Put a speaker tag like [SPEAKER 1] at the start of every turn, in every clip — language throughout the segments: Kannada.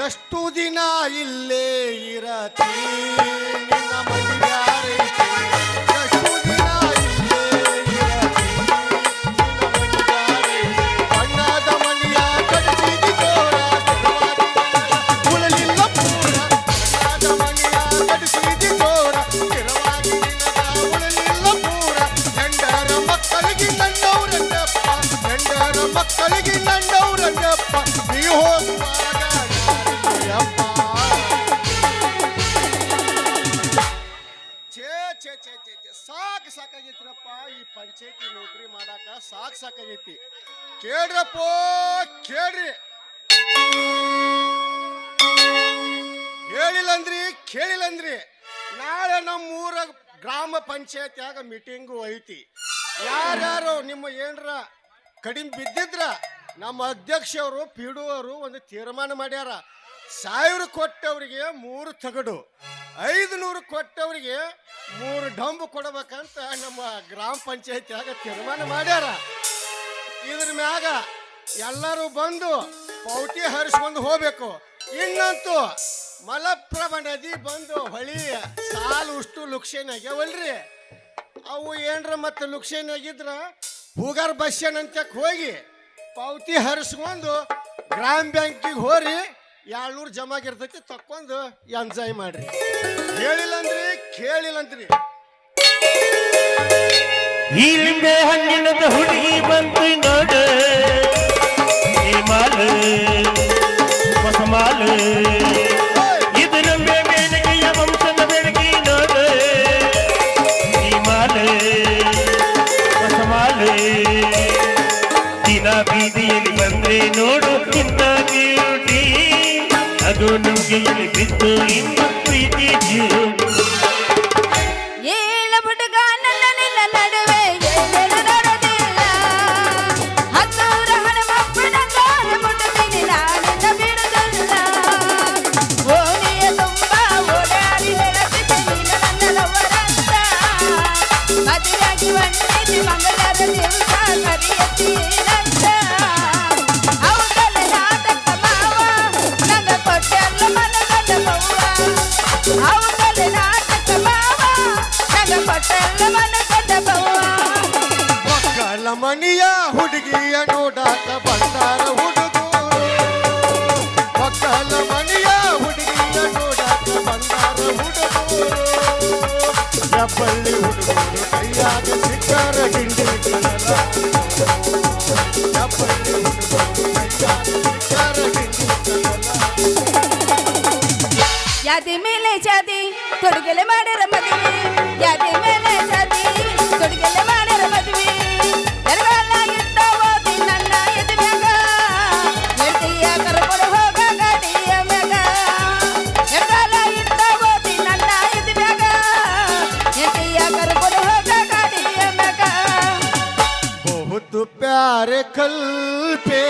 [SPEAKER 1] ಎಷ್ಟು ದಿನ ಇಲ್ಲೇ ಇರತಿ ನಿನ್ನ ಮಡಿಯಾರೈತಿ ಎಷ್ಟು ದಿನ ಇಲ್ಲೇ ಇರತಿ ನಿನ್ನ ಮಡಿಯಾರೈತಿ ಬಣ್ಣದ ಮಣಿಯ ಕಡಿಸಿದಿ ತೋರ ಉಳಲಿಲ್ಲ ಪೂರ ಬಣ್ಣದ ಮಣಿಯ ಕಡಿಸಿದಿ ತೋರ ಸ್ಥಿರವಾಗಿ ನಿನಗ ಉಳಲಿಲ್ಲ ಪೂರ ಗಂಡರ ಮಕ್ಕಳಿಗೆ ನನ್ನವರನ್ನಪ್ಪ ಗಂಡರ ಮಕ್ಕಳಿಗೆ ನನ್ನವರನ್ನಪ್ಪ ನೀ ಹೋಗುವಾಗ ಸಾಕಾಗೈತ್ರಪ್ಪ ಈ ಪಂಚಾಯತಿ ನೌಕರಿ ಮಾಡಾಕ ಸಾಕಾಗೈತಿ ಕೇಳ್ರಪ್ಪ ಕೇಳ್ರಿ ಕೇಳಿಲ್ಲಂದ್ರಿ ನಾಳೆ ನಮ್ಮೂರ ಗ್ರಾಮ ಪಂಚಾಯತ್ಯಾಗ ಮೀಟಿಂಗು ಐತಿ ಯಾರ್ಯಾರು ನಿಮ್ಮ ಏನ್ರ ಕಡಿಮೆ ಬಿದ್ದಿದ್ರ ನಮ್ಮ ಅಧ್ಯಕ್ಷವರು ಪಿಡು ಅವರು ಒಂದು ತೀರ್ಮಾನ ಮಾಡ್ಯಾರ 1000 ಕೊಟ್ಟವರಿಗೆ 3 ತಗಡು 500 ಕೊಟ್ಟವರಿಗೆ 3 ಡಂಬು ಕೊಡಬೇಕಂತ ನಮ್ಮ ಗ್ರಾಮ ಪಂಚಾಯತ್ಯಾಗ ತೀರ್ಮಾನ ಮಾಡ್ಯಾರ ಇದ್ರ ಮ್ಯಾಗ ಎಲ್ಲರೂ ಬಂದು ಪೌಟಿ ಹರಿಸ್ಕೊಂಡು ಹೋಗ್ಬೇಕು ಇನ್ನಂತೂ ಮಲಪ್ರಭಾ ನದಿ ಬಂದು ಹೊಳಿ ಸಾಲು ಉಷ್ಟು ಲುಕ್ಷೇನಾಗ್ಯಾವಲ್ರಿ ಅವು ಏನ್ರ ಮತ್ತೆ ಲುಕ್ಷೇನಾಗಿದ್ರ ಭೂಗರ್ ಬಸ್ಸನ್ ಅಂತಕ್ಕೆ ಹೋಗಿ ಪಾವತಿ ಹರಿಸ್ಕೊಂಡು ಗ್ರಾಮ ಬ್ಯಾಂಕಿಗೆ ಹೋರಿ 200 ಜಮಾಗಿರ್ತೈತಿ ತಕ್ಕೊಂಡು ಎಂಜಾಯ್ ಮಾಡ್ರಿ ಕೇಳಿಲ್ಲಂದ್ರಿ
[SPEAKER 2] ಈ ಲಿಂಬೆ ಹಣ್ಣಿನದ ಹುಡುಗಿ ಬಂತು ನೋಡ ಮಾಲು ಹೊಸ ಮಾಲು ಇದು ನಂಬೆ ಬೇಡಿಕೆಯ ವಂಶದ ಬೆಳಗಿ ನೋಡ ಈ ಮಾಲು ಹೊಸ ಮಾಲು ದಿನ ಬೀದಿಯಲ್ಲಿ ಬಂದ್ರೆ ನೋಡು ಇಂಥ ಬ್ಯೂಟಿ ಅದು ನುಂಗಿಯಲ್ಲಿ ಬಿದ್ದು ಇನ್ನು ಪ್ರೀತಿ
[SPEAKER 3] ಏಳ ಹುಡುಗ ನನ್ನ ನಿನ್ನ ನಡುವೆ ಎಲ್ಲೆಲ್ಲ ನೋಡೋದಿಲ್ಲ ಹತ್ತೂರ ಹಣಮಪ್ಪನ ಕಾರ ಮುಟ್ಟುತ್ತೀನಿ ನಾನಿನ್ನ ಬಿಡುವುದಿಲ್ಲ ಓಣಿಯ ತುಂಬ ಓಡಾಡಿ ಹೇಳುತ್ತಿದ್ದೀನಿ ನನ್ನ ಲವರಂತ ಮದುವೆಯಾಗಿ ಬಂದಿದ್ದೆ ಮಂಗಳವಾರ ದಿವಸ ಕರೆಯುತ್ತೀನಂತ ಹೌದಲ್ಲ ನಾಟಕ ಮಾವ ನಂಗ ಕೊಟ್ಟೆಲ್ಲ ಮನಗಂಡ ಬವ್ವ ಹೌದಲ್ಲ ನಾಟಕ ಮಾವ ನಂಗ ಕೊಟ್ಟೆಲ್ಲ ಮನಗಂಡ ಬವ್ವ
[SPEAKER 1] ಮಕ್ಕಳ ಮನಿಯ ಹುಡುಗಿಯ ನೋಡಾಕ ಬಂದಾರ ಹುಡುಗರು ಮಕ್ಕಳ ಮನಿಯ ಹುಡುಗಿಯ ನೋಡಾಕ ಬಂದಾರ ಹುಡುಗರು ಹೆಬ್ಬಳ್ಳಿ ಹುಡುಗರು ಕೈಯಾಗ ಸಿಕ್ಕಾರ ಗಿಂಡಿ ಕಲಲ ಹೆಬ್ಬಳ್ಳಿ ಹುಡುಗರು ಕೈಯಾಗ ಸಿಕ್ಕಾರ ಗಿಂಡಿ ಕಲಲ
[SPEAKER 3] ಯಾದಿ ಮೇಲೆ ಜಾತಿ ತೊಡಗೆಲೆ ಮಾಡ್ಯಾರ ಮದುವೆ ಯಾದಿ ಮೇಲೆ ಜಾತಿ ತೊಡಗೆಲೆ ಮಾಡ್ಯಾರ ಮದುವೆ ಎರಗಾಲಾಗಿದ್ದ ಓದಿ ನನ್ನ ಎದುರ್ಯಾಗ ಹೆಂಡತಿಯ ಕರ್ಕೊಂಡು ಹೋಗ ಗಾಡಿಯ ಮ್ಯಾಗ ಎರಗಾಲಾಗಿದ್ದ ಓದಿ ನನ್ನ ಎದುರ್ಯಾಗ ಹೆಂಡತಿಯ ಕರ್ಕೊಂಡು ಹೋಗ ಗಾಡಿಯ ಮ್ಯಾಗ
[SPEAKER 1] बहुत प्यारे कल पे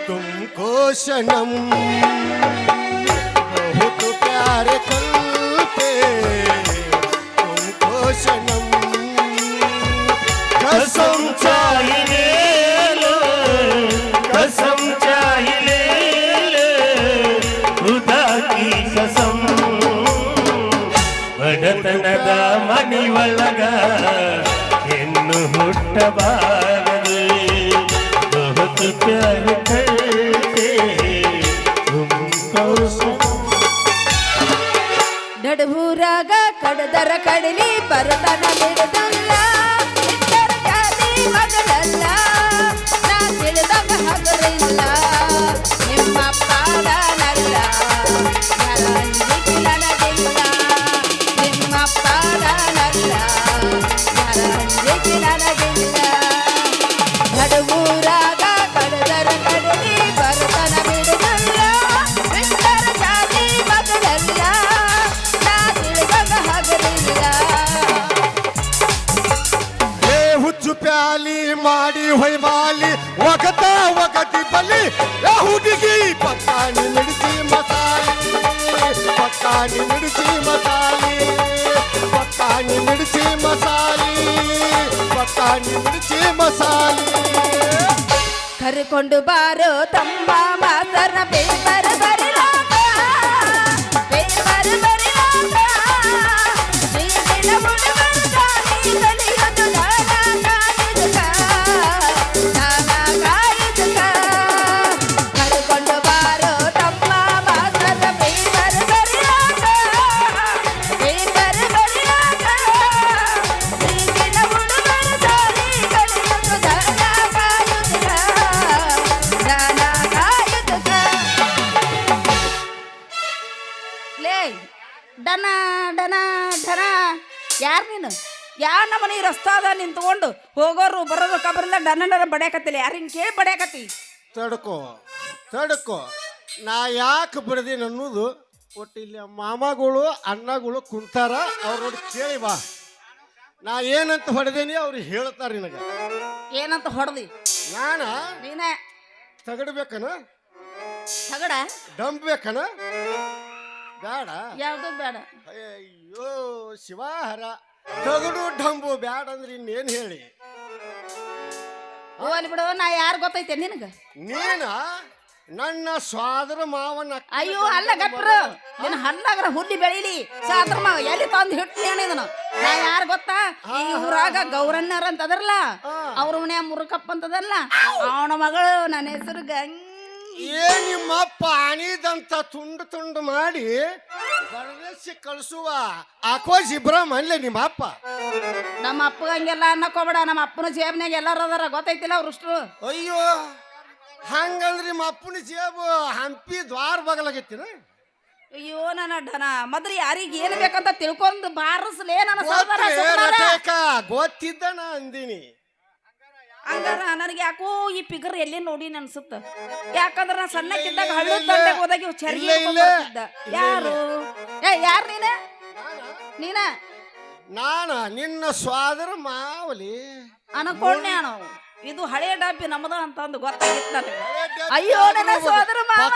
[SPEAKER 1] तुमको सनम बहुत प्यारे कल पे तुमको सनम
[SPEAKER 2] कसम चाहिए लो कसम चाहिए लो खुदा की कसम ಬಡತನದ ಮನಿಯೊಳಗ ಹೆಣ್ಣು ಹುಟ್ಟಬಾರದು ಬಹುತ್ ಪ್ಯಾರ ಕರ್ತೆ ತುಮ್ಕೋ
[SPEAKER 3] ನಡುವೂರಾಗ ಕಡದರ ಕಡಲಿ ಬರತನ ಬಿಡದಲ್ಲ ಇತರ ಜಾತಿ ಮಗಳಲ್ಲ ನಾ ತಿಳಿದಾಗ ಹಗರಿಲ್ಲ ನಿಮ್ಮ ಪಾಡನಲ್ಲ ಯಾರಂಜಿಗೆ ನನಗಿಲ್ಲ ನಿಮ್ಮ ಪಾಡನಲ್ಲ ಯಾರಂಜಿಗೆ ನನಗಿಲ್ಲ ನಡುವೂರಾಗ ಕಡದರ ಕಡಲಿ ಬರತನ ಬಿಡದಲ್ಲ ಇತರ ಜಾತಿ ಮಗಳಲ್ಲ ನಾ ತಿಳಿದಾಗ ಹಗರಿಲ್ಲ
[SPEAKER 1] ಏ ಹುಚ್ಚು ಪ್ಯಾಲಿ ಮಾಡಿ ಹೊಯ್ಮಾಲಿ ಒಗತ ಒಗತಿ ಬಲಿ ಏ ಹುಡುಗಿ ಪಕ್ಕಾನಿ ಮಿಡಿಸಿ ಮಸಾಲಿ ಪಕ್ಕಾನಿ ಮಿಡಿಸಿ ಮಸಾಲಿ ಪಕ್ಕಾನಿ ಮಿಡಿಸಿ ಮಸಾಲಿ ಪಕ್ಕಾನಿ ಮಿಡಿಸಿ ಮಸಾಲಿ
[SPEAKER 3] ಕರೆದುಕೊಂಡು ಬಾರೋ ತಮ್ಮ ಮಾಸರ ಪೇಪರ್ ಬರಿಲಾಕ ಪೇಪರ್ ಬರಿಲಾಕ ನೀರಿನ ಹುಡುಗರು ದಾರಿ ಕಲಿಯೋದು ನಾನ ಕಾಯುದುಕ ಕರೆದುಕೊಂಡು ಬಾರೋ ತಮ್ಮ ಮಾಸರ ಪೇಪರ್ ಬರಿಲಾಕ ಪೇಪರ್ ಬರಿಲಾಕ ನೀರಿನ ಹುಡುಗರು ದಾರಿ ಕಲಿಯೋದು ಲೇ ಡನ ಡನ ಢನ ಯಾರು ನೀನು ಯಾರ ನಮ್ಮನೆ ರಸ್ತಾದ ನಿಂತ್ಕೊಂಡು ಹೋಗೋರು ಬರೋರು ಕಬರಿಂದ ಡನ ಡನ ಬಡಿಯಾಕತ್ತಿಲ್ಲ ಯಾರು ಹಿಂಗೆ ಕೇಳಿ ಬಡಿಯಾಕತ್ತಿ
[SPEAKER 1] ತಡ್ಕೋ ನಾ ಯಾಕೆ ಬಡ್ದೀನಿ ಅನ್ನೋದು ಒಟ್ಟು ಇಲ್ಲಿ ಮಾಮಗಳು ಅಣ್ಣಗಳು ಕುಂತಾರ ಅವ್ರ ನೋಡಿ ಕೇಳಿ ಬಾ ನಾ ಏನಂತ ಹೊಡೆದೇನಿ ಅವ್ರು ಹೇಳ್ತಾರ ನಿನಗೆ
[SPEAKER 3] ಏನಂತ ಹೊಡೆದಿ
[SPEAKER 1] ನಾನ
[SPEAKER 3] ನೀನೇ
[SPEAKER 1] ತಗಡ್ಬೇಕನ
[SPEAKER 3] ತಗಡ
[SPEAKER 1] ಡಂಪ್ ಬೇಕನ ಬೇಡ
[SPEAKER 3] ಯಾವುದು ಬೇಡ
[SPEAKER 1] ಅಯ್ಯೋ ಶಿವಾಹರ ತಗಡು ಡಂಬು ಬ್ಯಾಡ ಅಂದ್ರೆ ಇನ್ನೇನು ಹೇಳಿ
[SPEAKER 3] ಹೋಗ್ಲಿ ಬಿಡು ನಾ ಯಾರು ಗೊತ್ತೈತೆ ನಿನಗ
[SPEAKER 1] ನೀನ ನನ್ನ ಸ್ವಾದರ ಮಾವನ
[SPEAKER 3] ಅಯ್ಯೋ ಅಲ್ಲ ಗಟ್ರು ನಿನ್ನ ಹಲ್ಲಾಗ್ರ ಹುಲ್ಲಿ ಬೆಳೀಲಿ ಸಾದ್ರ ಮಾವ ಎಲ್ಲಿ ತಂದು ಹಿಟ್ಟು ಏನಿದನು ನಾ ಯಾರು ಗೊತ್ತಾ ಈ ಊರಾಗ ಗೌರಣ್ಣರ್ ಅಂತದರ್ಲ ಅವ್ರ ಮನೆ ಮುರುಕಪ್ಪ ಅಂತದಲ್ಲ ಅವನ ಮಗಳು ನನ್ನ ಹೆಸರು ಗಂಗಿ
[SPEAKER 1] ನಿಮ್ಮಪ್ಪ ಅನಿದಂತ ತುಂಡು ಮಾಡಿ ಬರದೇಶಿ ಕಳಿಸುವ ಆಕೋ ಜಿಬ್ರಾಮ್ ಅನ್ಲೆ ನಿಮ್ಮ ಅಪ್ಪ
[SPEAKER 3] ನಮ್ಮ ಅಪ್ಪಗ ಹಂಗೆಲ್ಲ ಅನ್ನಕೋಬೇಡ ನಮ್ಮ ಅಪ್ಪನ ಜೇಬ್ನಾಗ ಎಲ್ಲಾರು ಅದಾರ ಗೊತ್ತೈತಿಲ್ಲ ಅವ್ರಷ್ಟು
[SPEAKER 1] ಅಯ್ಯೋ ಹಂಗಂದ್ರೆ ನಿಮ್ಮ ಅಪ್ಪನ ಜೇಬು ಹಂಪಿ ದ್ವಾರ ಬಗಲಾಗೈತಿನ
[SPEAKER 3] ಅಯ್ಯೋ ನನ್ನ ಢನ ಮೊದ್ಲು ಯಾರಿಗೆ ಏನ್ ಬೇಕಂತ ತಿಳ್ಕೊಂಡು ಬಾರಿಸ್ಲೇ ನನ್ನ
[SPEAKER 1] ಗೊತ್ತಿದ್ದನ ಅಂದಿನಿ
[SPEAKER 3] ಹಂಗಾರ ನನಗೆ ಯಾಕೋ ಈ ಪಿಗರ್ ಎಲ್ಲಿ ನೋಡಿ ಅನ್ಸುತ್ತ ಯಾಕಂದ್ರ ನಾ ಸಣ್ಣಕ್ಕಿದ್ದಾಗ ಹಳ್ಳು ದಂಡೆಗೆ ಹೋದಾಗ ಚರ್ಗಿ ಯಾರು ಯಾರು ನೀನ
[SPEAKER 1] ನಾನ ನಿನ್ನ ಸ್ವಾದರ ಮಾವಲಿ
[SPEAKER 3] ಅನ್ಕೊಂಡೆ ನಾವು ಇದು ಹಳೆ ಡಬ್ಬಿ ನಮ್ಮದ ಅಂತಂದು ಗೊತ್ತಾಗಿತ್ತು ನನಗೆ ಅಯ್ಯೋ ನನ್ನ ಸೋದರ ಮಾವ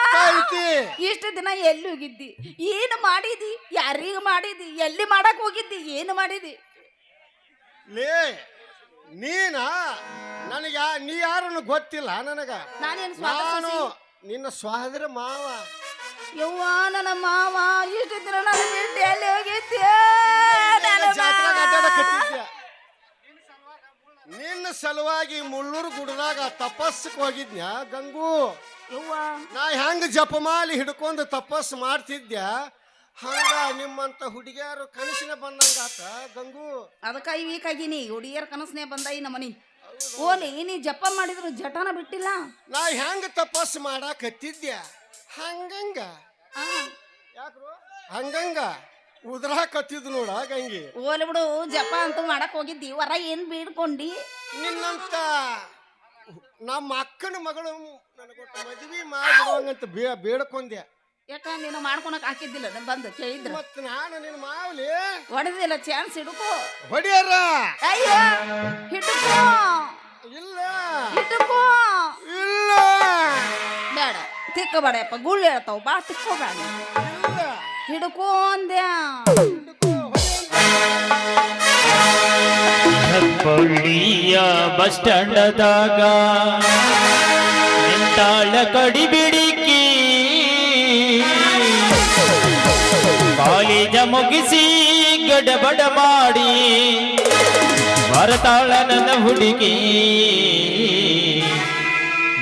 [SPEAKER 3] ಇಷ್ಟು ದಿನ ಎಲ್ಲಿ ಹೋಗಿದ್ದಿ ಏನು ಮಾಡಿದಿ ಯಾರಿಗ ಮಾಡಿದಿ ಎಲ್ಲಿ ಮಾಡಕ್ ಹೋಗಿದ್ದಿ ಏನು ಮಾಡಿದಿ
[SPEAKER 1] ಲೇ ನೀನ ನನಗ ನೀ ಯಾರನ್ನು ಗೊತ್ತಿಲ್ಲ ನನಗ ನಾನು ನಿನ್ನ ಸ್ವಾದರ ಮಾವ
[SPEAKER 3] ಯವ್ವ ನನ್ನ ಮಾವ ಇಷ್ಟು ದಿನ ನನ್ನ ಬಿಟ್ಟು ಎಲ್ಲಿ ಹೋಗಿದ್ದೆ
[SPEAKER 1] ನಿನ್ನ ಸಲುವಾಗಿ ಮುಳ್ಳೂರು ಗುಡ್ದಾಗ ತಪಸ್ಸಕ್ಕೆ ಹೋಗಿದ್ನ್ಯಾ ಗಂಗು
[SPEAKER 3] ಯವ್ವ
[SPEAKER 1] ನಾ ಹೆಂಗ ಜಪಮಾಲಿ ಹಿಡ್ಕೊಂಡು ತಪಸ್ಸು ಮಾಡ್ತಿದ್ಯ ಹಂಗ ನಿಮ್ಮಂತ ಹುಡುಗಿಯರು ಕನಸಿನ ಬಂದಂಗಾತ ಗಂಗು
[SPEAKER 3] ಅದಕ್ಕ ವೀಕಾಗಿನಿ ಹುಡುಗಿಯರ ಕನಸನೇ ಬಂದ ಈ ನಮ್ಮನಿ ಓಲಿ ನೀ ಜಪ ಮಾಡಿದ್ರು ಜಟನ ಬಿಟ್ಟಿಲ್ಲ
[SPEAKER 1] ನಾ ಹೆಂಗ ತಪಸ್ಸು ಮಾಡಾಕತ್ತಿದ್ಯ ಹಂಗಂಗ ಯಾಕ್ರು ಹಂಗಂಗ ಉದ್ರಾಕತ್ತಿದ್ ನೋಡ ಗಂಗಿ
[SPEAKER 3] ಓಲಿ ಬಿಡು ಜಪ ಅಂತೂ ಮಾಡಕ್ ಹೋಗಿದ್ದಿ ವರ ಏನ್ ಬೇಡ್ಕೊಂಡಿ
[SPEAKER 1] ನಿನ್ನಂತ ನಮ್ಮ ಅಕ್ಕನ ಮಗಳು ನನಗೊಟ್ಟು ಮದ್ವಿ ಮಾಡಿಡುವಂಗಂತ ಬೇಡ್ಕೊಂಡ್ಯ
[SPEAKER 3] ಯಾಕ ನೀನು ಮಾಡ್ಕೊಳಕ್ ಹಾಕಿದ್ದಿಲ್ಲ ಬಂದು ಕೇಳಿದ್ರ
[SPEAKER 1] ಮತ್ ನಾನು ನಿನ್ನ ಮಾವಲಿ
[SPEAKER 3] ಹೊಡೆದಿಲ್ಲ ಚಾನ್ಸ್ ಹಿಡ್ಕೋ
[SPEAKER 1] ಹೊಡಿಯಾರ
[SPEAKER 3] ಅಯ್ಯೋ ಹಿಡ್ಕೋ
[SPEAKER 1] ಇಲ್ಲ
[SPEAKER 3] ಹಿಡ್ಕೋ
[SPEAKER 1] ಇಲ್ಲ
[SPEAKER 3] ಬೇಡ ತಿಕ್ಕಬೇಡಪ್ಪ ಗುಳ್ಳು ಹೇಳ್ತಾವ ಬಾ ತಿಕ್ಕೋಬೇಡ ಹಿಡ್ಕೋ ಅಂದ್ಯ
[SPEAKER 2] ಹೆಬ್ಬಳ್ಳಿಯ ಬಸ್ ಸ್ಟ್ಯಾಂಡದಾಗ ನಿಂತಾಳ ಕಡಿಬಿಡಿಕಿ ಕಾಲೇಜ ಮುಗಿಸಿ ಗಡಬಡ ಮಾಡಿ ಬರತಾಳ ನನ್ನ ಹುಡುಗಿ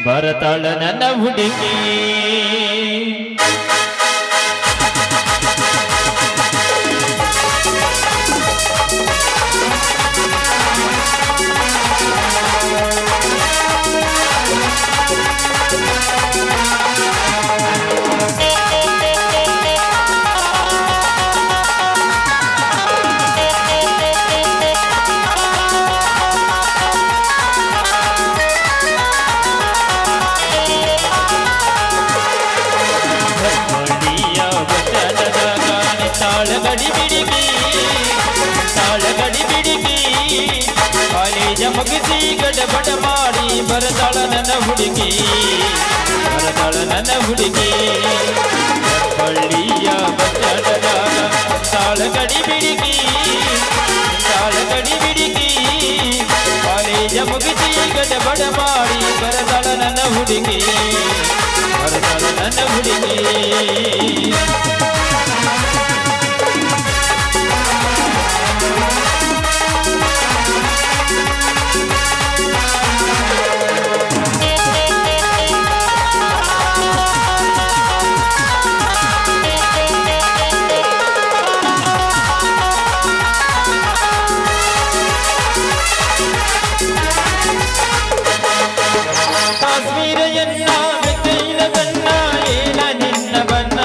[SPEAKER 2] ಬರತಾಳ ನನ್ನ ಹುಡುಗಿ ಕಾಲೇಜ ಮುಗಿಸಿ ಗಡಬಡ ಮಾಡಿ ಬರತಾಳ ನನ್ನ ಹುಡುಗಿ ಬರತಾಳ ನನ್ನ ಹುಡುಗಿ ಹಳ್ಳಿಯ ಬಸ್ಟಾಂಡದಾಗ ತಾಳ ಗಡಿ ಬಿಡಿಗಿ ಕಾಲೇಜ ಕಾಲೇಜ ಮುಗಿಸಿ ಗಡಬಡ ಮಾಡಿ ಬರದಳ ನನ್ನ ಹುಡುಗಿ ಬರದಳ ನನ್ನ ಹುಡುಗಿ ಕಾಶ್ಮೀರ ಎನ್ನ ಬೆಕ್ಕೈನ ಬಣ್ಣ ಏನ ನಿನ್ನ ಬಣ್ಣ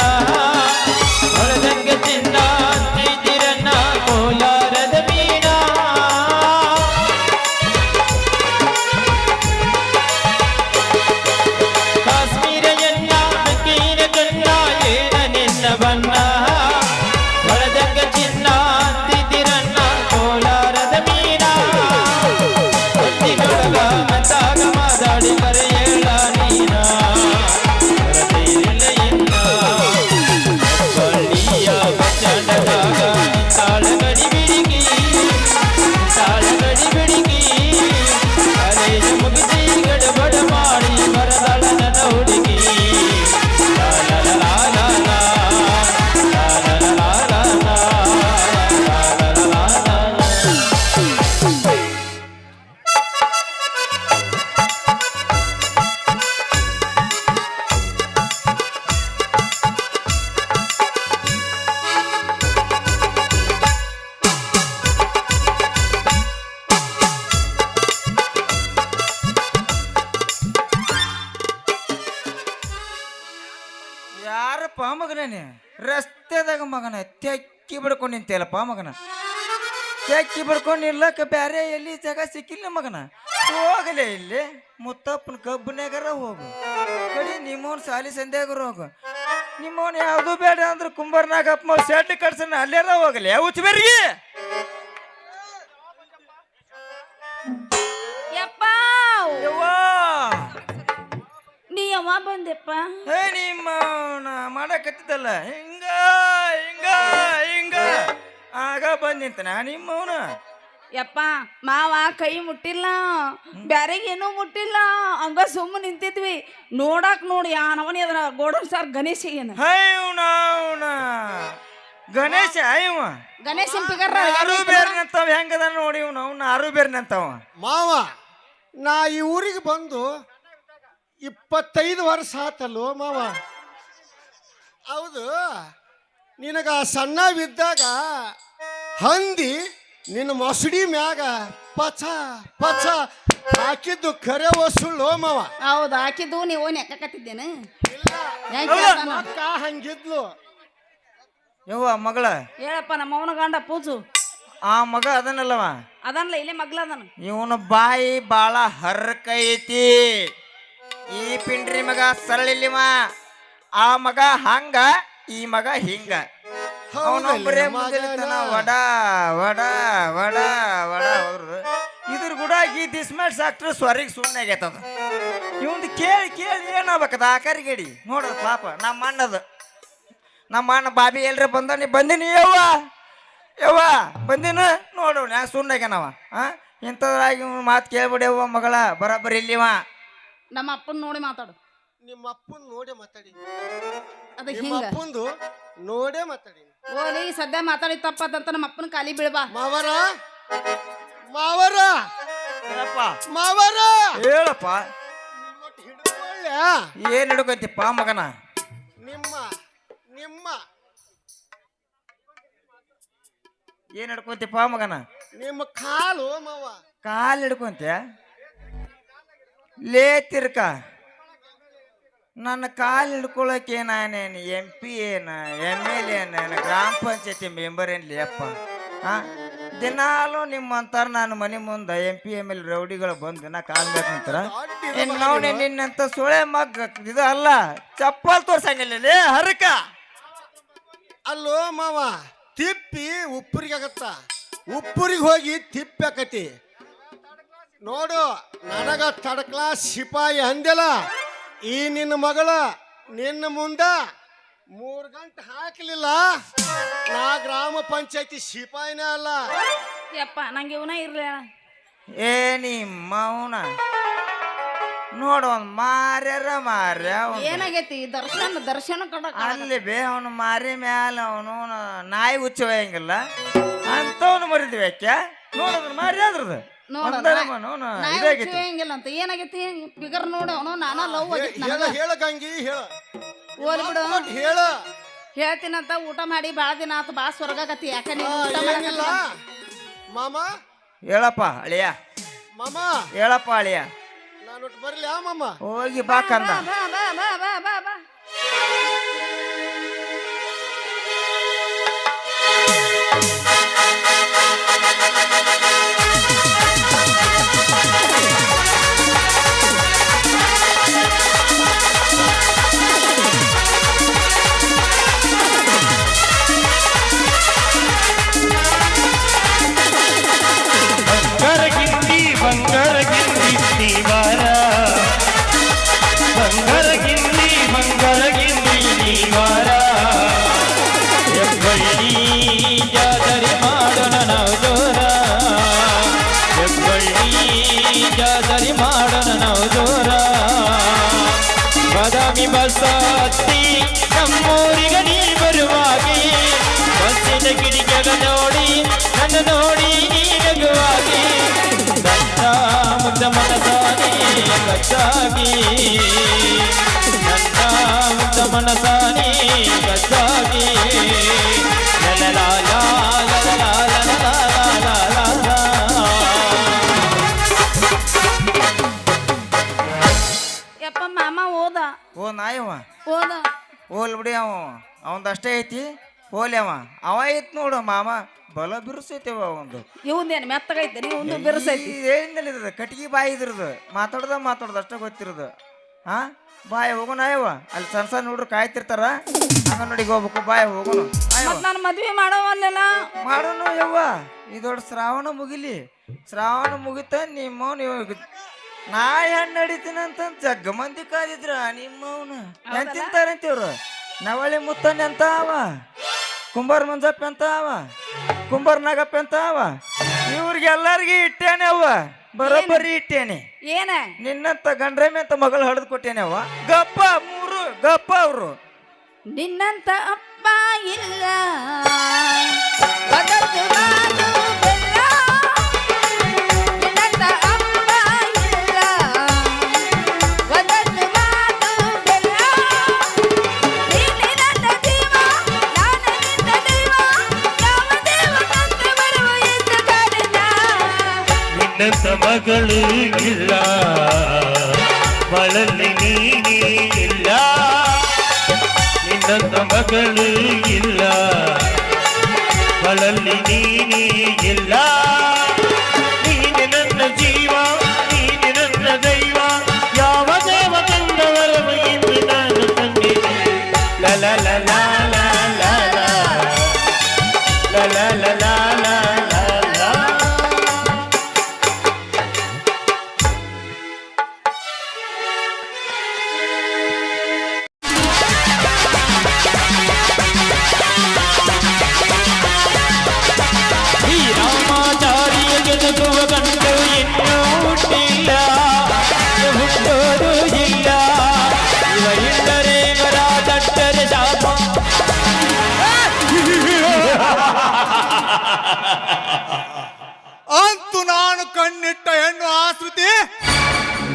[SPEAKER 2] ಹೊಳದಂಗ ಚಿನ್ನ ಅಂತಿರನ್ನ ಕೋಲಾರದ ಮೀನ ಕಾಶ್ಮೀರ ಎನ್ನ ಬೆಕ್ಕೈನ ಕಣ್ಣ ಏನ ನಿನ್ನ ಬಣ್ಣ ಹೊಳದಂಗ ಚಿನ್ನ ಅಂತಿರನ್ನ ಕೋಲಾರದ ಮೀನ ಹೊತ್ತಿನೊಳಗ ಅಂದಾಗ ಮಾತಾಡಿ ಬರೆಯೇಳ ನೀನ ಹೊರತೇರಿಲ್ಲ ಇನ್ನ ಬಳ್ಳಿಯ ಬಚ್ಚಂಡದಾಗ ತಾಳಗಡಿ ಬಿಡಿಗಿ ಕಾಲೇಜ ಮುಗಿಸಿ ಗಡಬಡ ಮಾಡಿ ಬರದಳ ನನ್ನ ಹುಡುಗಿ ಲಾ ಲಾ ಲಾ ಲಾ ಲಾ ಲಾ ಲಾ ಲಾ ಲಾ ಲಾ ಲಾ ಲಾ ಲಾ.
[SPEAKER 4] ಯಾರಪ್ಪ ಮಗನೇ ರಸ್ತೆದಾಗ ಮಗನ ತೆಕ್ಕಿ ಬಿಡ್ಕೊಂಡು ನಿಂತೇಲಪ್ಪ ಮಗನ ತೆಕ್ಕಿ ಬಿಡ್ಕೊಂಡು ನಿಲ್ಲಕ್ಕೆ ಬೇರೆ ಎಲ್ಲಿ ಜಾಗ ಸಿಕ್ಕಿಲ್ಲ ಮಗನ ಹೋಗಲೇ ಇಲ್ಲಿ ಮುತ್ತಪ್ಪನ ಕಬ್ಬನ್ಯಾಗರ ಹೋಗು ಕಡಿ ನಿಮ್ಮವನ್ ಸಾಲಿ ಸಂಧ್ಯಾಗರ ಹೋಗು ನಿಮ್ಮವನ್ ಯಾವ್ದು ಬೇಡ ಅಂದ್ರೆ ಕುಂಬರ್ನಾಗಪ್ಪ ಶೆಡ್ ಕಟ್ಸನ ಅಲ್ಲೇರ ಹೋಗಲಿ ಉಚ್ಬೇರಿಗೆ
[SPEAKER 3] ಯಪ್ಪ
[SPEAKER 4] ಯವ್ವಾ
[SPEAKER 3] ನೀ ಯಾವ ಬಂದೆಪ್ಪ
[SPEAKER 4] ಹೇ ನಿಮ್ಮ ಮಾಡಕತ್ತಿದ್ದಲ್ಲ ಹಿಂಗ ಹಿಂಗ ಹಿಂಗ ಆಗ ಬಂದಿಂತನ ನಿಮ್ಮವನ
[SPEAKER 3] ಯಪ್ಪ ಮಾವ ಕೈ ಮುಟ್ಟಿಲ್ಲ ಬ್ಯಾರೆಗೇನೂ ಮುಟ್ಟಿಲ್ಲ ಹಂಗ ಸುಮ್ಮ ನಿಂತಿದ್ವಿ ನೋಡಾಕ್ ನೋಡಿ ನವನಿ ಅದ್ರ ಗೋಡನ್ ಸಾರ್ ಗಣೇಶ ಏನ
[SPEAKER 4] ಹೈವ್ನ ಗಣೇಶ ಇವ
[SPEAKER 3] ಗಣೇಶನ್ ಪಿಗರ್
[SPEAKER 4] ಆರು ಬೇರೆ ನಂತಾವ ಹೆಂಗದ ನೋಡಿ ಇವ್ನು ಅವ್ನ ಆರು ಬೇರೆ ನಂತಾವ
[SPEAKER 1] ಮಾವ ನಾ ಈ ಊರಿಗೆ ಬಂದು 25 ವರ್ಷ ಆತಲ್ಲೋ ಮಾವ ಹೌದು ನಿನಗ ಸಣ್ಣವಿದ್ದಾಗ ಹಂದಿ ನಿನ್ನ ಮೊಸಡಿ ಮ್ಯಾಗ ಪಚ ಪಚ ಹಾಕಿದ್ದು ಖರೆ ಸುಳ್ಳು ಮಾವ
[SPEAKER 3] ಹೌದು ಹಾಕಿದ್ದು ನೀವು ನೆಕ್ಕಕತ್ತಿದ್ದೇನೆ
[SPEAKER 1] ಅಕ್ಕ ಹಂಗಿದ್ಲು
[SPEAKER 4] ಯವ್ವ ಮಗಳ
[SPEAKER 3] ಹೇಳಪ್ಪ ನಮ್ಮ ಅವನ ಗಂಡ ಪೂಜು
[SPEAKER 4] ಆ ಮಗ ಅದನ್ನಲ್ಲವ
[SPEAKER 3] ಅದನ್ಲ ಇಲ್ಲೇ ಮಗ್ಲ ಅದನ
[SPEAKER 4] ಇವನ ಬಾಯಿ ಬಾಳ ಹರ್ಕೈತಿ ಈ ಪಿಂಡ್ರಿ ಮಗ ಸರಳಿಲ್ಲಿವ ಆ ಮಗ ಹಂಗ ಈ ಮಗ ಹಿಂಗ ಅವನೊಬ್ಬರೇ ಮುಂದಿರ್ತಾನ ವಡ ವಡ ವಡ ವಡ ಹೋದ್ರು ಇದ್ರ ಕೂಡ ಈ ದಿಸ್ಮ್ಯಾಟ್ ಸಾಕ್ಟ್ರೆ ಸ್ವರಿಗೆ ಸುಮ್ಮನೆ ಆಗೈತದ ಇವಂದು ಕೇಳಿ ಕೇಳಿ ಏನಾಗ್ಬೇಕದ ಆ ಕರಿಗೇಡಿ ನೋಡೋದು ಪಾಪ ನಮ್ಮ ಅಣ್ಣ ಬಾಬಿ ಎಲ್ರ ಬಂದ ನೀ ಬಂದಿನಿ ಯವ್ವ ಬಂದಿನ ನೋಡು ನಾ ಸುಮ್ಮನಾಗ್ಯಾನವ ಇಂಥದ್ರಾಗಿ ಮಾತು ಕೇಳ್ಬಿಡಿ ಯವ್ವ ಮಗಳ ಬರಾಬರಿ ಇಲ್ಲಿವ
[SPEAKER 3] ನಮ್ಮ ಅಪ್ಪನ ನೋಡಿ ಮಾತಾಡು
[SPEAKER 1] ನಿಮ್ಮ ಅಪ್ಪನ್ ನೋಡೇ ಮಾತಾಡಿ
[SPEAKER 3] ಅದ
[SPEAKER 1] ನಿಮ್ಮ
[SPEAKER 3] ಹಿಂಗ
[SPEAKER 1] ಅಪ್ಪಂದು ನೋಡೇ ಮಾತಾಡಿ
[SPEAKER 3] ಓಲಿ ಸದ್ಯ ಮಾತಾಡಿ ತಪ್ಪದಂತ ನಮ್ಮ ಅಪ್ಪನ ಕಾಲಿ ಬೀಳ್ಬಾ
[SPEAKER 1] ಮಾವರ ಮಾವರ
[SPEAKER 4] ಹೇಳಪ್ಪ
[SPEAKER 1] ಮಾವರ
[SPEAKER 4] ಹೇಳಪ್ಪ
[SPEAKER 1] ಹಿಡ್ಕೊಳ್ಳ
[SPEAKER 4] ಏನ್ ಹಿಡ್ಕೊಂತಿಪ್ಪ ಮಗನ
[SPEAKER 1] ನಿಮ್ಮ ನಿಮ್ಮ
[SPEAKER 4] ಏನ್ ಹಿಡ್ಕೊಂತಿಪ್ಪ ಮಗನ
[SPEAKER 1] ನಿಮ್ಮ ಕಾಲು ಮಾವ
[SPEAKER 4] ಕಾಲ್ ಹಿಡ್ಕೊಂತ್ಯ ಲೇ ತಿರ್ಕ ನನ್ನ ಕಾಲ್ ಹಿಡ್ಕೊಳಕ್ಕೆ ನಾನೇನು MP ಏನ MLA ಏನ ಗ್ರಾಮ ಪಂಚಾಯತಿ ಮೆಂಬರ್ ಏನ್ಲಿ ಅಪ್ಪ ದಿನಾಲು ನಿಮ್ಮಂತಾರ ನಾನು ಮನೆ ಮುಂದೆ MP MLA ರೌಡಿಗಳು ಬಂದು ದಿನ ಕಾಲ್ ಬೇಕಂತಾರ ಇನ್ನವನೇ ನಿನ್ನಂತ ಸುಳೆ ಮಗ್ ಇದು ಅಲ್ಲ ಚಪ್ಪಲ್ ತೋರ್ಸಂಗಿಲ್ಲ ಹರಕ
[SPEAKER 1] ಅಲ್ಲೋ ಮಾವ ತಿಪ್ಪಿ ಉಪ್ಪರಿಗೆ ಆಗತ್ತ ಉಪ್ಪರಿಗೆ ಹೋಗಿ ತಿಪ್ಪಿ ಆಕತಿ ನೋಡು ನನಗ ತಡಕ್ಲಾ ಸಿಪಾಯಿ ಅಂದೆಲ್ಲ ಈ ನಿನ್ನ ಮಗಳ ನಿನ್ನ ಮುಂದ 3 ಗಂಟೆ ಹಾಕಲಿಲ್ಲ ನಾ ಗ್ರಾಮ ಪಂಚಾಯತಿ ಸಿಪಾಯಿನೇ ಅಲ್ಲ
[SPEAKER 3] ಯಪ್ಪ ನಂಗೆ ಇವನ ಇರ್ಲಿ
[SPEAKER 4] ಏ ನಿಮ್ಮ ಅವನ ನೋಡು ಅವ್ನು ಮಾರ್ಯ
[SPEAKER 3] ಏನಾಗೈತಿ ದರ್ಶನ ಕೊಡಕ್
[SPEAKER 4] ಅಲ್ಲಿ ಬೇ ಅವನು ಮಾರಿ ಮ್ಯಾಲ ಅವನು ನಾಯಿ ಹುಚ್ಚೋಯಂಗಿಲ್ಲ ಅಂತವನು ಮರಿದ್ವಿ ಯಾಕೆ ನೋಡೋದ್ರ ಮಾರಿ ಆದ್ರದು
[SPEAKER 3] ಹಿಂಗಿಲ್ಲ ಅಂತ ಏನಾಗೈತಿ ಬಿಗರ್ ನೋಡು ಅವನು ನಾನಾ ಲವ್
[SPEAKER 1] ಹೇಳ ಗಂಗಿ ಹೇಳ
[SPEAKER 3] ಓಲ್ ಬಿಡು
[SPEAKER 1] ಹೇಳ
[SPEAKER 3] ಹೇಳ್ತೀನಂತ ಊಟ ಮಾಡಿ ಬಾಳ ದಿನ ಆತ ಬಾ ಸ್ವರ್ಗಗತಿ ಯಾಕ ನೀನು ಊಟ
[SPEAKER 1] ಏನಿಲ್ಲ
[SPEAKER 3] ಮಾಡಂಗಿಲ್ಲ
[SPEAKER 1] ಮಾಮ
[SPEAKER 4] ಹೇಳಪ್ಪ ಅಳಿಯ
[SPEAKER 1] ಮಾಮ
[SPEAKER 4] ಹೇಳಪ್ಪ ಅಳಿಯ
[SPEAKER 1] ನಾನು ಬರ್ಲಿ ಮಾಮ
[SPEAKER 4] ಹೋಗಿ ಬಾ ಕಂದ
[SPEAKER 3] ಬಾ ಬಾ ಬಾ ಬಾ ಬಾ ಬಾ
[SPEAKER 2] ಬಂಗಾರ ಗಿಂಡಿ ನೀವಾರ ಬಂಗಾರ ಗಿಂಡಿ ನೀವಾರ ಹೆಬ್ಬಳ್ಳಿ ಜಾತ್ರೆ ಮಾಡೋಣ ನಾವು ಜೋರ ಹೆಬ್ಬಳ್ಳಿ ಜಾತ್ರೆ ಮಾಡೋಣ ನಾವು ಜೋರ ಬಾದಾಮಿ ಬಸ್ ಹತ್ತಿ ನಮ್ಮೂರಿಗೆ ನೀ ಬರುವಾಗಿ ಬಸ್ಸಿನ ಕಿಡಿಕೆಗ ನೋಡಿ ನನ್ನ ನೋಡಿ ನೀ ನಗುವಾಗಿ ಮುಗ್ಧ ಮನಸಾನಿ ಗಚ್ಚಾಗಿ ನನ್ನ ಮುಗ್ಧ ಮನಸಾನಿ ಗಚ್ಚಾಗಿ
[SPEAKER 3] ಯಪ್ಪ ಮಾಮ ಓದ
[SPEAKER 4] ಓ ನಾಯವ
[SPEAKER 3] ಓದ
[SPEAKER 4] ಹೋಲ್ ಬಿಡಿ ಅವಂದಷ್ಟೇ ಐತಿ ಹೋಲಿ ಅವ ಐತ್ ನೋಡು ಮಾಮ ಬಲ ಬಿರುಸೈತೇವ ಒಂದು
[SPEAKER 3] ಇವಂದೇನು ಮೆತ್ತಗೈತೆ ನೀವು ಒಂದು ಬಿರುಸೈತಿ
[SPEAKER 4] ಏನಿಲ್ಲ ಕಟ್ಟಿಗೆ ಬಾಯಿ ಇದ್ರದು ಮಾತಾಡ್ದ ಅಷ್ಟೇ ಗೊತ್ತಿರೋದು ಹಾ ಬಾಯ್ ಹೋಗೋಣ ಅಯ್ಯವ ಅಲ್ಲಿ ಸಣ್ಣ ಸಣ್ಣ ಹುಡ್ರು ಕಾಯ್ತಿರ್ತಾರ ಅಂಗನವಾಡಿಗೆ ಹೋಗ್ಬೇಕು ಬಾಯ್ ಹೋಗೋಣ
[SPEAKER 3] ಮತ್ ನಾನು ಮದ್ವೆ ಮಾಡೋವಲ್ಲ
[SPEAKER 4] ಮಾಡೋಣ ಯವ್ವ ಈ ದೊಡ್ಡ ಶ್ರಾವಣ ಮುಗಿಲಿ ಶ್ರಾವಣ ಮುಗಿತ ನಿಮ್ಮ ನೀವು ನಾಳೆ ಹಣ್ಣು ನಡಿತೀನಂತ ಜಗ್ಗ ಮಂದಿ ಕಾದಿದ್ರ ನಿಮ್ಮವನ ಏನ್ ತಿಂತಾರಂತೀವ್ರು ನವಳಿ ಮುತ್ತಣ್ಣ ಅಂತ ಅವ ಕುಂಬಾರ ಮಂಜಪ್ಪ ಅಂತ ಅವ ಕುಂಬಾರ ನಾಗಪ್ಪ ಅಂತ ಅವ ಇವ್ರಿಗೆಲ್ಲರಿಗೂ ಇಟ್ಟೇನೆ ಅವ್ವ ಬರೋಬ್ಬರಿ ಇಟ್ಟೇನೆ
[SPEAKER 3] ಏನ
[SPEAKER 4] ನಿನ್ನಂತ ಗಂಡ್ರಮೆ ಅಂತ ಮಗಳು ಹಡ್ದು ಕೊಟ್ಟೇನೆ ಅವ್ವ ಗಪ್ಪ ಮೂರು ಗಪ್ಪ ಅವರು
[SPEAKER 3] ನಿನ್ನಂತ ಅಪ್ಪ ಇಲ್ಲ ಬದಲು ಮಾತು ಬೆಲ್ಲ. ನಿನ್ನಂತ ಅಪ್ಪ ಇಲ್ಲ ಬದಲು ಮಾತು ಬೆಲ್ಲ. ನೀನೆ ನನ್ನ ಜೀವ, ನಾನು ನಿನ್ನ ದೈವ. ಯಾವ ದೇವನಂತ ಬರುವ ಎಂದು ಕಾಡಿದ.
[SPEAKER 2] ನಿನ್ನಂತ ಮಗಳು ಇಲ್ಲ ಬಳಲಿ ನೀನೇ ಇಲ್ಲ ನಿನ್ನಂತ ಮಗಳು ಇಲ್ಲ ಬಳಲಿ ನೀನೇ ಇಲ್ಲ ನೀನೆ ನನ್ನ ಜೀವ ನೀನೆ ನನ್ನ ದೈವ ಯಾವ ದೇವ ತಂದವರ ಎಂದು ನಾನು ತಂದಿದ್ದೆ ಲಲ ಲಲ ಲಲ ಲಲ ಲಲ ಲಲ ರಾಮಾಚಾರ್ಯ ಗೆದುಕುವ ಗಂಡು ಇನ್ನೂ ಹುಟ್ಟಿಲ್ಲ ಹುಟ್ಟೋದು ಇಲ್ಲ ಇವ ಇಲ್ಲರೆ ಮರ ದಟ್ಟರೆ ಶಾಪ
[SPEAKER 5] ಅಂತೂ ನಾನು ಕಣ್ಣಿಟ್ಟ ಹೆಣ್ಣು ಆಶ್ರುತಿ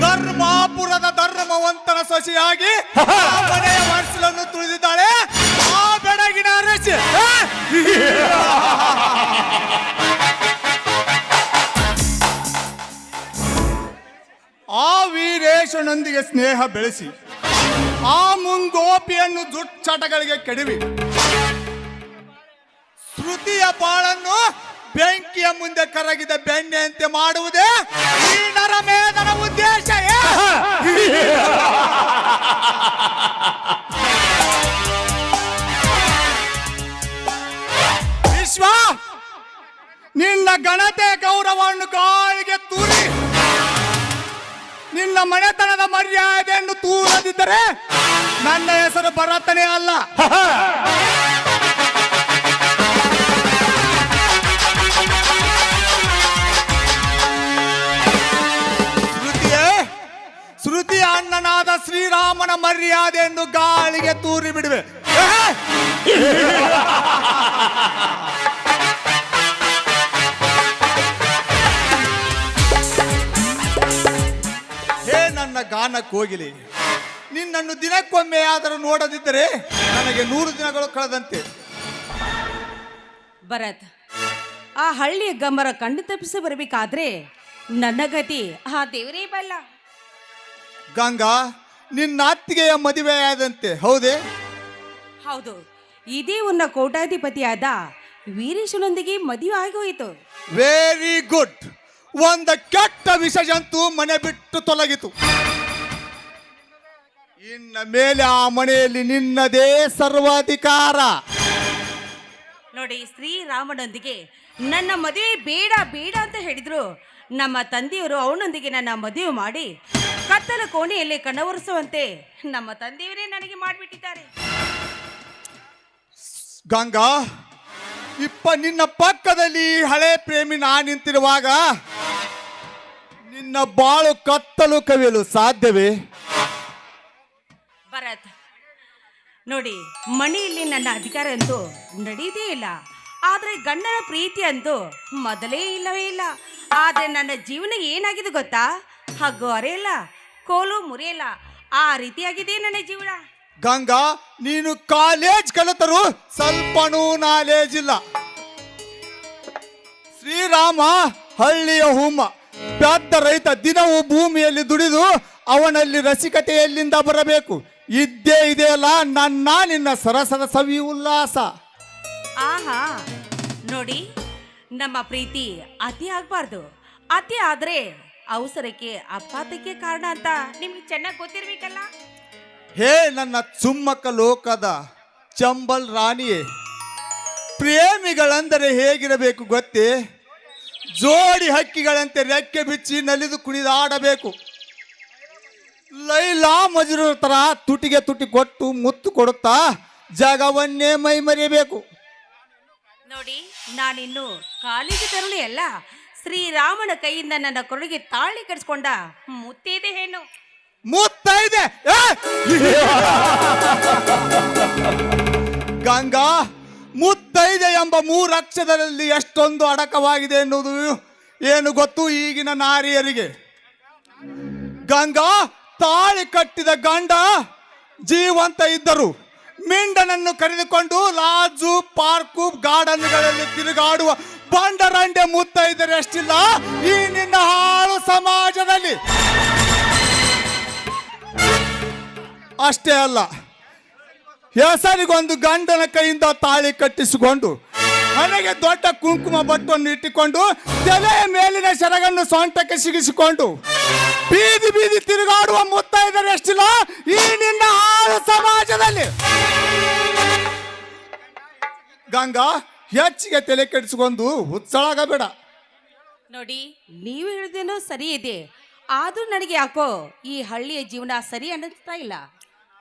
[SPEAKER 5] ಧರ್ಮಾಪುರದ ಧರ್ಮವಂತನ ಸೊಸೆಯಾಗಿ ಮನೆಯ ಮನಸ್ಸನ್ನು ತುಳಿದಿದ್ದಾಳೆ ಆ ಬೆಡಗಿನ ಅರಸಿ ಆ ವೀರೇಶನೊಂದಿಗೆ ಸ್ನೇಹ ಬೆಳೆಸಿ ಆ ಮುಂಗೋಪಿಯನ್ನು ದುಶ್ಚಟಗಳಿಗೆ ಕೆಡವಿ ಶ್ರುತಿಯ ಬಾಳನ್ನು ಬೆಂಕಿಯ ಮುಂದೆ ಕರಗಿದ ಬೆಣ್ಣೆಯಂತೆ ಮಾಡುವುದೇ ಈ ನರಮೇಧನ ಉದ್ದೇಶ. ವಿಶ್ವ ನಿನ್ನ ಘನತೆ ಗೌರವವನ್ನು ಗಾಳಿಗೆ ತೂರಿ ನಿನ್ನ ಮನೆತನದ ಮರ್ಯಾದೆಯನ್ನು ತೂರದಿದ್ದರೆ ನನ್ನ ಹೆಸರು ಭರತನೇ ಅಲ್ಲ. ನಂಬಿ ಅಣ್ಣನಾದ ಶ್ರೀರಾಮನ ಮರ್ಯಾದೆಯನ್ನು ಗಾಳಿಗೆ ತೂರಿ ಬಿಡುವೆ. ಹೇ ನನ್ನ ಗಾನಕ್ಕೆ ಹೋಗಿಲಿ, ನಿನ್ನನ್ನು ದಿನಕ್ಕೊಮ್ಮೆ ಆದರೂ ನೋಡದಿದ್ದರೆ ನನಗೆ 100 ದಿನಗಳು ಕಳೆದಂತೆ.
[SPEAKER 6] ಭರತ್, ಆ ಹಳ್ಳಿಯ ಗಮ್ಮರ ಕಣ್ಣು ತಪ್ಪಿಸಿ ಬರಬೇಕಾದ್ರೆ ನನ್ನ ಗತಿ ಆ ದೇವರೇ ಬಲ್ಲ.
[SPEAKER 5] ಗಂಗಾ, ನಿನ್ನ ಅತ್ತಿಗೆಯ ಮದುವೆಯಾದಂತೆ ಹೌದೇ?
[SPEAKER 6] ಹೌದು, ಇದೇ ಉನ್ನ ಕೋಟಾಧಿಪತಿಯಾದ ವೀರೇಶನೊಂದಿಗೆ ಮದುವೆ ಆಗೋಯಿತು.
[SPEAKER 5] Very good. ಒಂದು ಕೆಟ್ಟ ವಿಷ ಜಂತು ಮನೆ ಬಿಟ್ಟು ತೊಲಗಿತು. ಇನ್ನ ಮೇಲೆ ಆ ಮನೆಯಲ್ಲಿ ನಿನ್ನದೇ ಸರ್ವಾಧಿಕಾರ.
[SPEAKER 6] ನೋಡಿ, ಶ್ರೀರಾಮನೊಂದಿಗೆ ನನ್ನ ಮದುವೆ ಬೇಡ ಬೇಡ ಅಂತ ಹೇಳಿದ್ರು. ನಮ್ಮ ತಂದೆಯವರು ಅವನೊಂದಿಗೆ ನನ್ನ ಮದುವೆ ಮಾಡಿ ಕತ್ತಲ ಕೋಣೆಯಲ್ಲಿ ಕಣ್ಣವರಿಸುವಂತೆ ನಮ್ಮ ತಂದೆಯವರೇ ನನಗೆ ಮಾಡಿಬಿಟ್ಟಿದ್ದಾರೆ.
[SPEAKER 5] ಗಂಗಾ, ನಿನ್ನ ಪಕ್ಕದಲ್ಲಿ ಹಳೆ ಪ್ರೇಮಿ ನಾ ನಿಂತಿರುವಾಗ ನಿನ್ನ ಬಾಳು ಕತ್ತಲು ಕವಿಯಲು ಸಾಧ್ಯವೇ?
[SPEAKER 6] ಭರತ್, ನೋಡಿ, ಮನೆಯಲ್ಲಿ ನನ್ನ ಅಧಿಕಾರ ಅಂತೂ ನಡೆಯುವುದೇ ಇಲ್ಲ. ಆದರೆ ಗಂಡನ ಪ್ರೀತಿ ಅಂತೂ ಮೊದಲೇ ಇಲ್ಲವೇ ಇಲ್ಲ. ಆದರೆ ನನ್ನ ಜೀವನ ಏನಾಗಿದೆ ಗೊತ್ತಾ? ಹಗ್ಗು ಅರೆಯಲ್ಲ, ಕೋಲು ಮುರಿಯಲ್ಲ, ಆ ರೀತಿಯಾಗಿದೆ ನನ್ನ ಜೀವನ.
[SPEAKER 5] ಗಂಗಾ, ನೀನು ಕಾಲೇಜ್ ಕಲಿತರು ಸ್ವಲ್ಪನೂ ನಾಲೇಜ್ ಇಲ್ಲ. ಶ್ರೀರಾಮ ಹಳ್ಳಿಯ ಹುಮ್ಮ, ಪೆದ್ದ ರೈತ ದಿನವೂ ಭೂಮಿಯಲ್ಲಿ ದುಡಿದು ಅವನಲ್ಲಿ ರಸಿಕತೆ ಎಲ್ಲಿಂದ ಬರಬೇಕು? ಇದ್ದೇ ಇದೆಯಲ್ಲ ನಿನ್ನ ಸರಸದ ಸವಿ ಉಲ್ಲಾಸ.
[SPEAKER 6] ಆಹಾ, ನೋಡಿ, ನಮ್ಮ ಪ್ರೀತಿ ಅತಿ ಆಗ್ಬಾರ್ದು. ಅತಿ ಆದ್ರೆ ಅವಸರಕ್ಕೆ ಅಪಘಾತಕ್ಕೆ ಕಾರಣ ಅಂತ ನಿಮ್ಗೆ ಚೆನ್ನಾಗಿ ಗೊತ್ತಿರ್ಬೇಕಲ್ಲ.
[SPEAKER 5] ಹೇ ನನ್ನ ಚುಮ್ಮಕ ಲೋಕದ ಚಂಬಲ್ ರಾಣಿಯೇ, ಪ್ರೇಮಿಗಳಂದರೆ ಹೇಗಿರಬೇಕು ಗೊತ್ತೇ? ಜೋಡಿ ಹಕ್ಕಿಗಳಂತೆ ರೆಕ್ಕೆ ಬಿಚ್ಚಿ ನಲಿದು ಕುಣಿದಾಡಬೇಕು. ಲೈಲಾ ಮಜ್ನೂ ತರ ತುಟಿಗೆ ತುಟಿ ಕೊಟ್ಟು ಮುತ್ತು ಕೊಡುತ್ತಾ ಜಗವನ್ನೇ ಮೈ ಮರೆಯಬೇಕು.
[SPEAKER 6] ನೋಡಿ, ನಾನಿನ್ನು ಕಾಲಿಗೆ ತರುಳಿ ಅಲ್ಲ, ಶ್ರೀರಾಮನ ಕೈಯಿಂದ ನನ್ನ ಕೊರಳಿಗೆ ತಾಳಿ ಕಟ್ಸ್ಕೊಂಡ ಮುತ್ತೈದೆ ಹೆಣ್ಣು.
[SPEAKER 5] ಮುತ್ತೈದೆ ಗಂಗಾ, ಮುತ್ತೈದೆ ಎಂಬ 3 ಅಕ್ಷರದಲ್ಲಿ ಎಷ್ಟೊಂದು ಅಡಕವಾಗಿದೆ ಎನ್ನುವುದು ಏನು ಗೊತ್ತು ಈಗಿನ ನಾರಿಯರಿಗೆ? ಗಂಗಾ, ತಾಳಿ ಕಟ್ಟಿದ ಗಂಡ ಜೀವಂತ ಇದ್ದರು ಮಿಂಡನನ್ನು ಕರೆದುಕೊಂಡು ಲಾಜು, ಪಾರ್ಕು, ಗಾರ್ಡನ್ಗಳಲ್ಲಿ ತಿರುಗಾಡುವ ಬಂಡರಂಡೆ ಮುತ್ತೈದರೆಷ್ಟಿಲ್ಲ ಈ ನಿನ್ನ ಹಾಳು ಸಮಾಜದಲ್ಲಿ. ಅಷ್ಟೇ ಅಲ್ಲ, ಹೆಸರಿಗೊಂದು ಗಂಡನ ಕೈಯಿಂದ ತಾಳಿ ಕಟ್ಟಿಸಿಕೊಂಡು ಮನೆಗೆ ದೊಡ್ಡ ಕುಂಕುಮ ಬಟ್ಟನ್ನು ಇಟ್ಟುಕೊಂಡು ತಲೆಯ ಮೇಲಿನ ಸೆರಗನ್ನು ಸೊಂಟಕ್ಕೆ ಸಿಗಿಸಿಕೊಂಡು ಬೀದಿ ಬೀದಿ ತಿರುಗಾಡುವ ಮುತ್ತೈದರೆಷ್ಟಿಲ್ಲ ಈ ನಿನ್ನ ಹಾಳು ಸಮಾಜದಲ್ಲಿ. ಗಂಗಾ, ಹೆಚ್ಚಿಗೆ ತಲೆ ಕೆಡಿಸಿಕೊಂಡು ಹುಚ್ಚಳಾಗಬೇಡ.
[SPEAKER 6] ನೋಡಿ, ನೀವು ಹೇಳಿದೇನೋ ಸರಿ ಇದೆ, ಆದ್ರೂ ನನಗೆ ಯಾಕೋ ಈ ಹಳ್ಳಿಯ ಜೀವನ ಸರಿ ಅನ್ನಿಸ್ತಾ ಇಲ್ಲ.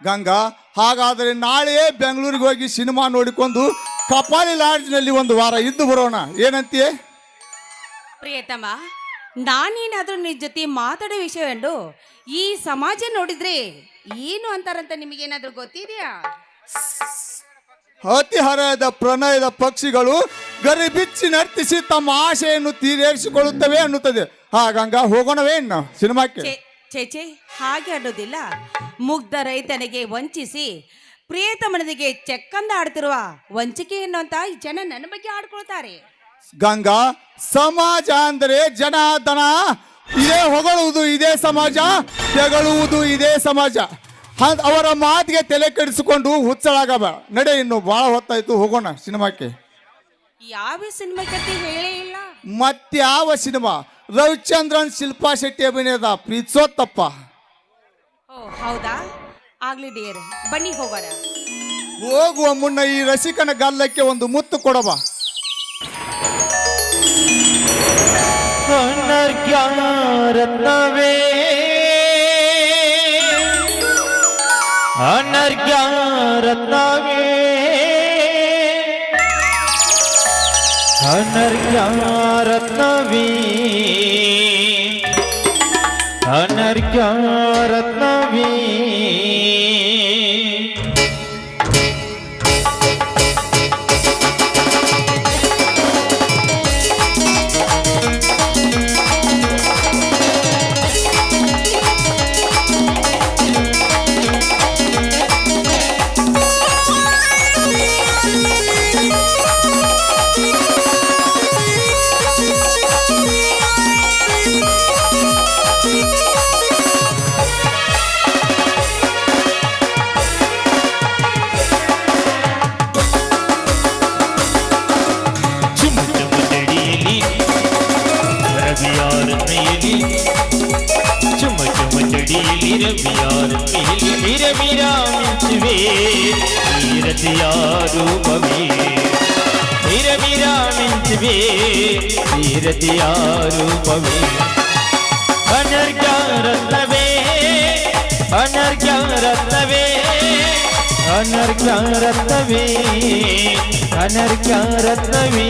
[SPEAKER 5] ಗಂಗಾ, ಹಾಗಾದರೆ ನಾಳೆಯೇ ಬೆಂಗಳೂರಿಗೆ ಹೋಗಿ ಸಿನಿಮಾ ನೋಡಿಕೊಂಡು ಕಪಾಲಿ ಲಾಡ್ಜ್ನಲ್ಲಿ 1 ವಾರ ಇದ್ದು ಬರೋಣ, ಏನಂತೀಯ?
[SPEAKER 6] ಪ್ರಿಯತಮ, ನಾನೇನಾದ್ರೂ ನಿನ್ನ ಜೊತೆ ಮಾತಾಡೋ ವಿಷಯವನ್ನು ಈ ಸಮಾಜ ನೋಡಿದ್ರೆ ಏನು ಅಂತಾರಂತ ನಿಮಗೇನಾದ್ರೂ ಗೊತ್ತಿದೆಯಾ?
[SPEAKER 5] ಹತಿಹರದ ಪ್ರಣಯದ ಪಕ್ಷಿಗಳು ಗರಿ ಬಿಚ್ಚಿ ನರ್ತಿಸಿ ತಮ್ಮ ಆಶೆಯನ್ನು ತೀರೇರಿಸಿಕೊಳ್ಳುತ್ತವೆ ಅನ್ನುತ್ತದೆ. ಗಂಗಾ, ಹೋಗೋಣವೇ ಇನ್ನು ಸಿನಿಮಾಕ್ಕೆ?
[SPEAKER 6] ಚೇಚೆ, ಹಾಗೆ ಅನ್ನೋದಿಲ್ಲ. ಮುಗ್ಧ ರೈತನಿಗೆ ವಂಚಿಸಿ ಪ್ರಿಯತಮನಿಗೆ ಚೆಕ್ಕಂದ ಆಡ್ತಿರುವ ವಂಚಿಕೆ ಎನ್ನುವಂತ ಈ ಜನ ನನ್ನ ಬಗ್ಗೆ ಆಡ್ಕೊಳ್ತಾರೆ.
[SPEAKER 5] ಗಂಗಾ, ಸಮಾಜ ಅಂದರೆ ಜನ ದನ, ಇದೇ ಹೊಗಳುವುದು ಇದೇ ಸಮಾಜ, ತೆಗಳುವುದು ಇದೇ ಸಮಾಜ. ಅವರ ಮಾತಿಗೆ ತಲೆ ಕೆಡಿಸಿಕೊಂಡು ಹುಚ್ಚಳಾಗಬೇಡ. ನಡೆ, ಇನ್ನು ಬಹಳ ಹೊತ್ತಾಯ್ತು, ಹೋಗೋಣ ಸಿನಿಮಾಕ್ಕೆ.
[SPEAKER 6] ಯಾವ ಸಿನಿಮಾ ಕತೆ ಹೇಳೇ ಇಲ್ಲ.
[SPEAKER 5] ಮತ್ಯಾವ ಸಿನಿಮಾ? ರವಿಚಂದ್ರನ್, ಶಿಲ್ಪಾ ಶೆಟ್ಟಿ ಅಭಿನಯದ ಪ್ರೀತ್ಸೋತ್ತಪ್ಪ.
[SPEAKER 6] ಓ ಹೌದಾ? ಆಗ್ಲಿ ಡಿಯರ್, ಬನ್ನಿ ಹೋಗೋಣ.
[SPEAKER 5] ಹೋಗುವ ಮುನ್ನ ಈ ರಸಿಕನ ಗಲ್ಲಕ್ಕೆ ಒಂದು ಮುತ್ತು ಕೊಡಬ.
[SPEAKER 2] ಅನರ್ಘ್ಯರತ್ನವೇ ಅನರ್ಘ್ಯರತ್ನವೇ ಅನರ್ಘ್ಯರತ್ನವೇ ಅನರ್ಘ್ಯ ರತ್ನವೇ ಚುಮ್ ಚುಮ್ ಚಡಿಯಲ್ಲಿ ರವಿಯಾರ ಮೇಲಿ ಚುಮ್ ಚುಮ್ ಚಡಿಯಲ್ಲಿ ರವಿಯಾರ ಮೇಲಿ ಮೀರ ಮೀರ ಮಿಂಚುವೆ ತೀರತೆಯ ರೂಪವೇ ಮೀರ ಮೀರ ಮಿಂಚುವೆ ತೀರತೆಯ ರೂಪವೇ ಅನರ್ಘ್ಯ ರತ್ನವೇ ಅನರ್ಘ್ಯ ರತ್ನವೇ ಅನರ್ಘ್ಯ ರತ್ನವೇ ಅನರ್ಘ್ಯ ರತ್ನವೇ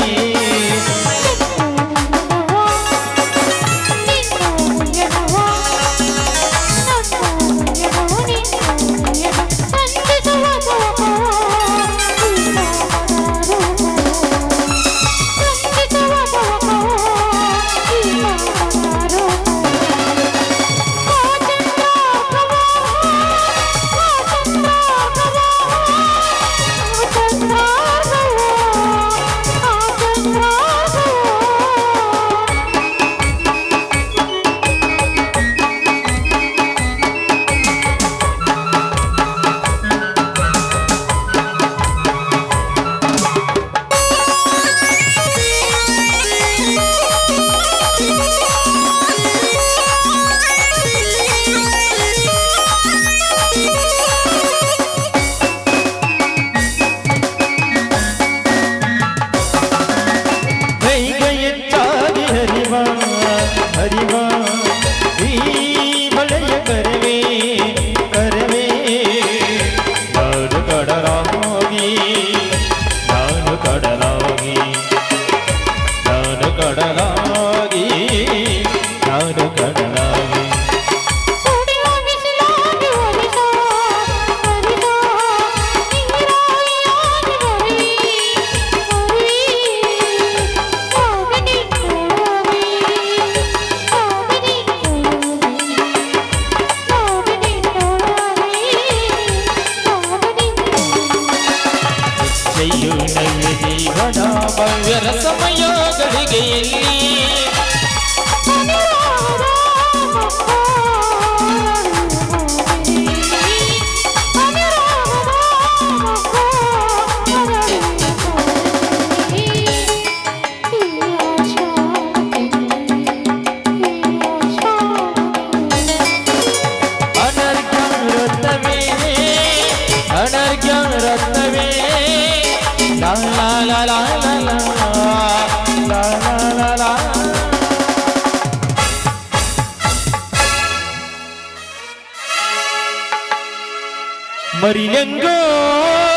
[SPEAKER 2] ಹರಿವ ಈ ಬಳೆಯ ಕರವೇ ಕರವೇ ನಾನು ಕಡಲಾಗಿ ನಾನು ಕಡಲಾಗಿ ನಾನು ಕಡಲಾಗಿ ನಾನು ಕಡಲಾಗಿ ಜೀವನ ಭವ್ಯರ ಸಮಯ ಗಳಿಗೆಯಲ್ಲಿ ಅನರ್ಘ್ಯ ರತ್ನವೇ ಅನರ್ಘ್ಯ ರತ್ನವೇ la la la la la la la la la la Marilengo